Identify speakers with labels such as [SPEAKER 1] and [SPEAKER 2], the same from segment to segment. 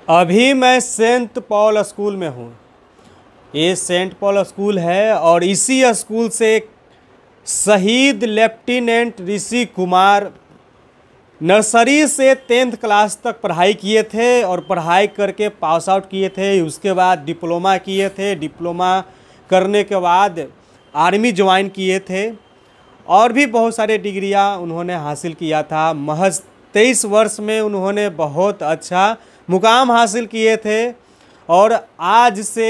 [SPEAKER 1] अभी मैं Saint Paul school में हूँ। ये सेंट पॉल स्कूल है और इसी स्कूल से शहीद लेफ्टिनेंट ऋषि कुमार नर्सरी से 10th क्लास तक पढ़ाई किए थे और पढ़ाई करके पास आउट किए थे। उसके बाद डिप्लोमा किए थे। डिप्लोमा करने के बाद आर्मी ज्वाइन किए थे और भी बहुत सारे डिग्रियां उन्होंने हासिल किया था। महज 23 वर्ष में उन्होंने बहुत अच्छा मुकाम हासिल किए थे और आज से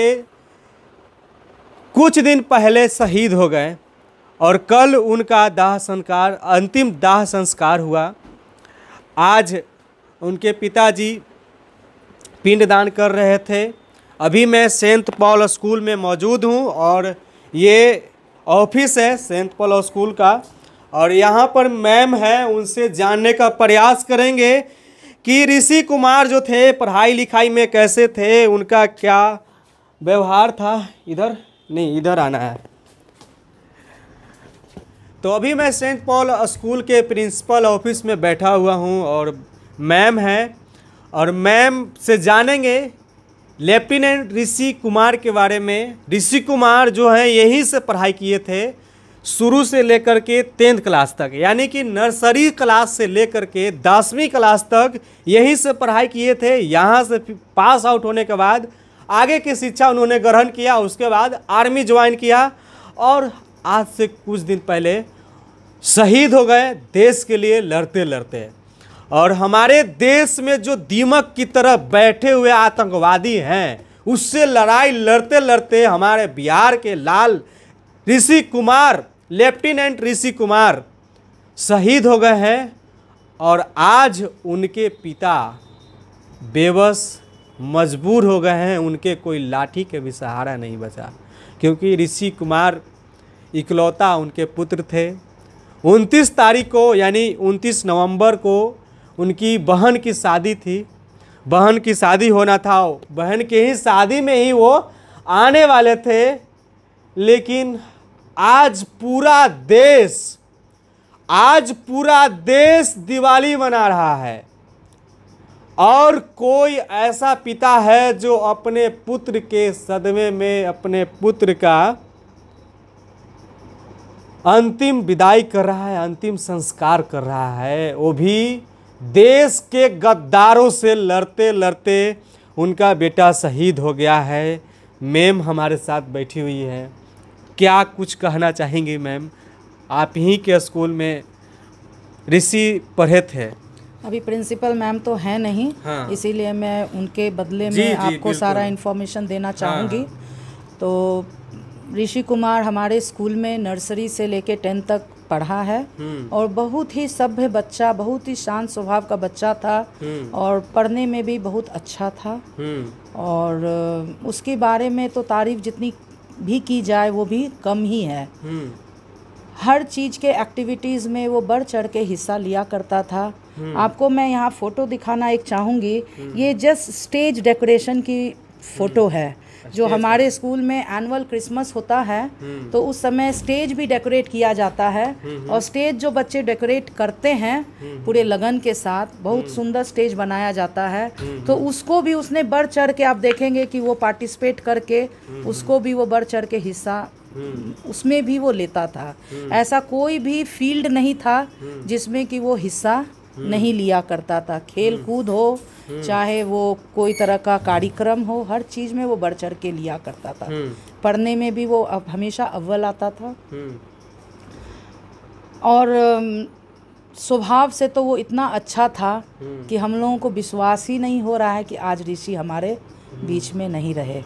[SPEAKER 1] कुछ दिन पहले शहीद हो गए और कल उनका अंतिम दाह संस्कार हुआ। आज उनके पिताजी पिंडदान कर रहे थे। अभी मैं सेंट पॉल स्कूल में मौजूद हूँ और ये ऑफिस है सेंट पॉल स्कूल का और यहाँ पर मैम है, उनसे जानने का प्रयास करेंगे कि ऋषि कुमार जो थे पढ़ाई लिखाई में कैसे थे, उनका क्या व्यवहार था। इधर नहीं, इधर आना है। तो अभी मैं सेंट पॉल स्कूल के प्रिंसिपल ऑफिस में बैठा हुआ हूँ और मैम है और मैम से जानेंगे लेफ्टिनेंट ऋषि कुमार के बारे में। ऋषि कुमार जो है यहीं से पढ़ाई किए थे शुरू से लेकर के 10th क्लास तक, यानी कि नर्सरी क्लास से लेकर के 10वीं क्लास तक यहीं से पढ़ाई किए थे। यहाँ से पास आउट होने के बाद आगे की शिक्षा उन्होंने ग्रहण किया। उसके बाद आर्मी ज्वाइन किया और आज से कुछ दिन पहले शहीद हो गए देश के लिए लड़ते लड़ते। और हमारे देश में जो दीमक की तरह बैठे हुए आतंकवादी हैं, उससे लड़ाई लड़ते लड़ते हमारे बिहार के लाल ऋषि कुमार, लेफ्टिनेंट ऋषि कुमार शहीद हो गए हैं और आज उनके पिता बेबस मजबूर हो गए हैं। उनके कोई लाठी के भी सहारा नहीं बचा, क्योंकि ऋषि कुमार इकलौता उनके पुत्र थे। 29 तारीख को यानी 29 नवंबर को उनकी बहन की शादी थी। बहन की शादी होना था, बहन के ही शादी में ही वो आने वाले थे, लेकिन आज पूरा देश दिवाली मना रहा है और कोई ऐसा पिता है जो अपने पुत्र के सदमे में अपने पुत्र का अंतिम विदाई कर रहा है, अंतिम संस्कार कर रहा है, वो भी देश के गद्दारों से लड़ते लड़ते उनका बेटा शहीद हो गया है। मैम हमारे साथ बैठी हुई है, क्या कुछ कहना चाहेंगी मैम? आप ही के स्कूल में ऋषि पढ़े थे।
[SPEAKER 2] अभी प्रिंसिपल मैम तो है नहीं, हाँ। इसीलिए मैं उनके बदले में आपको सारा इन्फॉर्मेशन देना चाहूँगी। तो ऋषि कुमार हमारे स्कूल में नर्सरी से लेके 10th तक पढ़ा है और बहुत ही सभ्य बच्चा, बहुत ही शांत स्वभाव का बच्चा था और पढ़ने में भी बहुत अच्छा था। और उसके बारे में तो तारीफ जितनी भी की जाए वो भी कम ही है। हर चीज़ के एक्टिविटीज़ में वो बढ़ चढ़ के हिस्सा लिया करता था। आपको मैं यहाँ फ़ोटो दिखाना एक चाहूँगी। ये जस्ट स्टेज डेकोरेशन की फ़ोटो है। जो हमारे स्कूल में एनुअल क्रिसमस होता है तो उस समय स्टेज भी डेकोरेट किया जाता है और स्टेज जो बच्चे डेकोरेट करते हैं पूरे लगन के साथ, बहुत सुंदर स्टेज बनाया जाता है। तो उसको भी उसने बढ़ चढ़ के, आप देखेंगे कि वो पार्टिसिपेट करके उसको भी वो बढ़ चढ़ के हिस्सा उसमें भी वो लेता था। ऐसा कोई भी फील्ड नहीं था जिसमें कि वो हिस्सा नहीं लिया करता था। खेल कूद हो, चाहे वो कोई तरह का कार्यक्रम हो, हर चीज़ में वो बढ़ चढ़ के लिया करता था। पढ़ने में भी वो हमेशा अव्वल आता था और स्वभाव से तो वो इतना अच्छा था कि हम लोगों को विश्वास ही नहीं हो रहा है कि आज ऋषि हमारे बीच में नहीं रहे।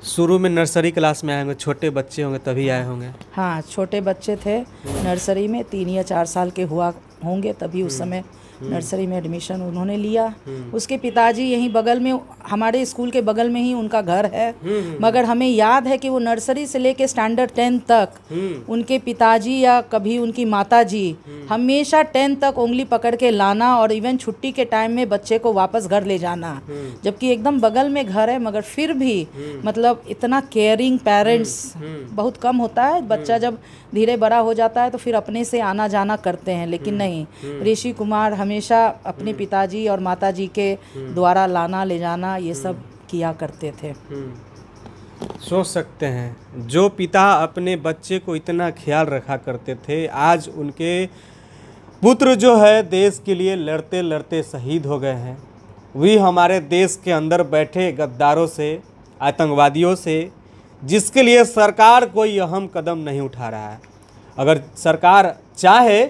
[SPEAKER 1] शुरू में नर्सरी क्लास में आए होंगे, छोटे बच्चे होंगे तभी आए होंगे।
[SPEAKER 2] हाँ, छोटे बच्चे थे, नर्सरी में 3 या 4 साल के हुआ होंगे, तभी उस समय नर्सरी में एडमिशन उन्होंने लिया। उसके पिताजी यहीं बगल में, हमारे स्कूल के बगल में ही उनका घर है। मगर हमें याद है कि वो नर्सरी से लेके स्टैंडर्ड 10 तक उनके पिताजी या कभी उनकी माताजी हमेशा 10 तक उंगली पकड़ के लाना और इवन छुट्टी के टाइम में बच्चे को वापस घर ले जाना। जबकि एकदम बगल में घर है, मगर फिर भी मतलब इतना केयरिंग पेरेंट्स बहुत कम होता है। बच्चा जब धीरे बड़ा हो जाता है तो फिर अपने से आना जाना करते हैं, लेकिन नहीं, नहीं। ऋषि कुमार हमेशा अपने पिताजी और माताजी के द्वारा लाना ले जाना ये सब किया करते थे।
[SPEAKER 1] सोच सकते हैं जो पिता अपने बच्चे को इतना ख्याल रखा करते थे, आज उनके पुत्र जो है देश के लिए लड़ते लड़ते शहीद हो गए हैं। वही हमारे देश के अंदर बैठे गद्दारों से, आतंकवादियों से, जिसके लिए सरकार कोई अहम कदम नहीं उठा रहा है। अगर सरकार चाहे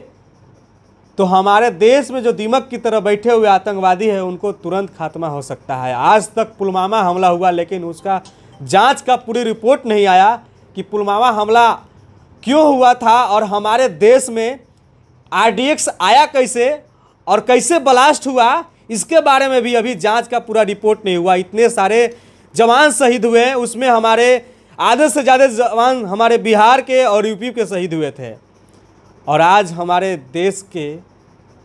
[SPEAKER 1] तो हमारे देश में जो दीमक की तरह बैठे हुए आतंकवादी है उनको तुरंत खात्मा हो सकता है। आज तक पुलवामा हमला हुआ लेकिन उसका जांच का पूरी रिपोर्ट नहीं आया कि पुलवामा हमला क्यों हुआ था और हमारे देश में RDX आया कैसे और कैसे ब्लास्ट हुआ, इसके बारे में भी अभी जांच का पूरा रिपोर्ट नहीं हुआ। इतने सारे जवान शहीद हुए हैं, उसमें हमारे आधे से ज़्यादा जवान हमारे बिहार के और यूपी के शहीद हुए थे। और आज हमारे देश के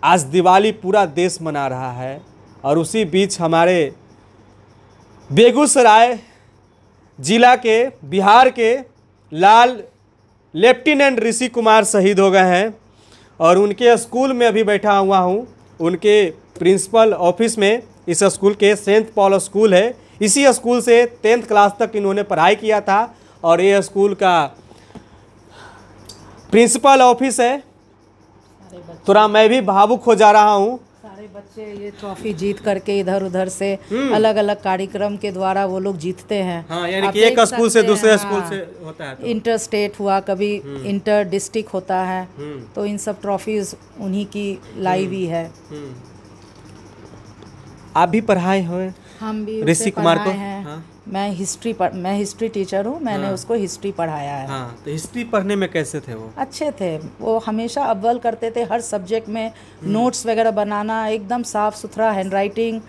[SPEAKER 1] आज दिवाली पूरा देश मना रहा है और उसी बीच हमारे बेगूसराय जिला के बिहार के लेफ्टिनेंट ऋषि कुमार शहीद हो गए हैं। और उनके स्कूल में अभी बैठा हुआ हूँ, उनके प्रिंसिपल ऑफिस में। इस स्कूल के सेंट पॉल स्कूल है, इसी स्कूल से 10th क्लास तक इन्होंने पढ़ाई किया था और ये स्कूल का प्रिंसिपल ऑफिस है। थोड़ा मैं भी भावुक हो जा रहा हूँ।
[SPEAKER 2] सारे बच्चे ये ट्रॉफी जीत करके इधर उधर से अलग अलग कार्यक्रम के द्वारा वो लोग जीतते हैं।
[SPEAKER 1] हाँ, यानी कि एक स्कूल से दूसरे स्कूल से होता है तो।
[SPEAKER 2] इंटर स्टेट हुआ, कभी इंटर डिस्ट्रिक्ट होता है, तो इन सब ट्रॉफीज उन्हीं की लाई हुई है।
[SPEAKER 1] आप भी पढ़ाए हुए?
[SPEAKER 2] हम भी
[SPEAKER 1] ऋषि कुमार को
[SPEAKER 2] हैं। हाँ? मैं हिस्ट्री टीचर हूँ, मैंने उसको हिस्ट्री पढ़ाया है।
[SPEAKER 1] हाँ, तो हिस्ट्री पढ़ने में कैसे थे वो?
[SPEAKER 2] अच्छे थे, वो हमेशा अव्वल करते थे हर सब्जेक्ट में। नोट्स वगैरह बनाना एकदम साफ सुथरा, हैंडराइटिंग।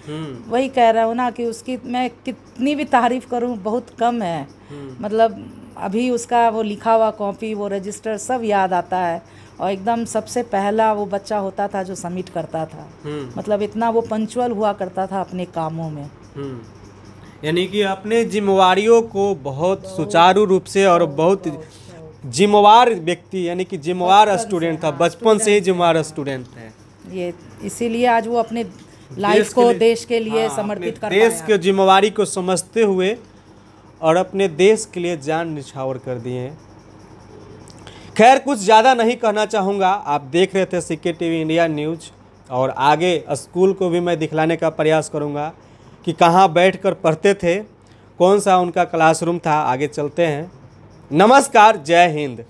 [SPEAKER 2] वही कह रहा हूँ ना कि उसकी मैं कितनी भी तारीफ करूँ बहुत कम है। मतलब अभी उसका वो लिखा हुआ कॉपी, वो रजिस्टर सब याद आता है। और एकदम सबसे पहला वो बच्चा होता था जो सबमिट करता था। मतलब इतना वो पंक्चुअल हुआ करता था अपने कामों में।
[SPEAKER 1] यानी कि अपने जिम्मेवारियों को बहुत सुचारू रूप से और बहुत जिम्मेवार व्यक्ति, यानी कि जिम्मेवार स्टूडेंट था, बचपन से ही जिम्मेवार स्टूडेंट है ये।
[SPEAKER 2] इसीलिए आज वो अपने लाइफ को देश के लिए समर्पित कर पाया।
[SPEAKER 1] देश के जिम्मेवारी को समझते हुए और अपने देश के लिए जान निछावर कर दिए। खैर, कुछ ज़्यादा नहीं कहना चाहूँगा। आप देख रहे थे CK TV इंडिया न्यूज़ और आगे स्कूल को भी मैं दिखलाने का प्रयास करूँगा कि कहाँ बैठकर पढ़ते थे, कौन सा उनका क्लासरूम था। आगे चलते हैं। नमस्कार, जय हिंद।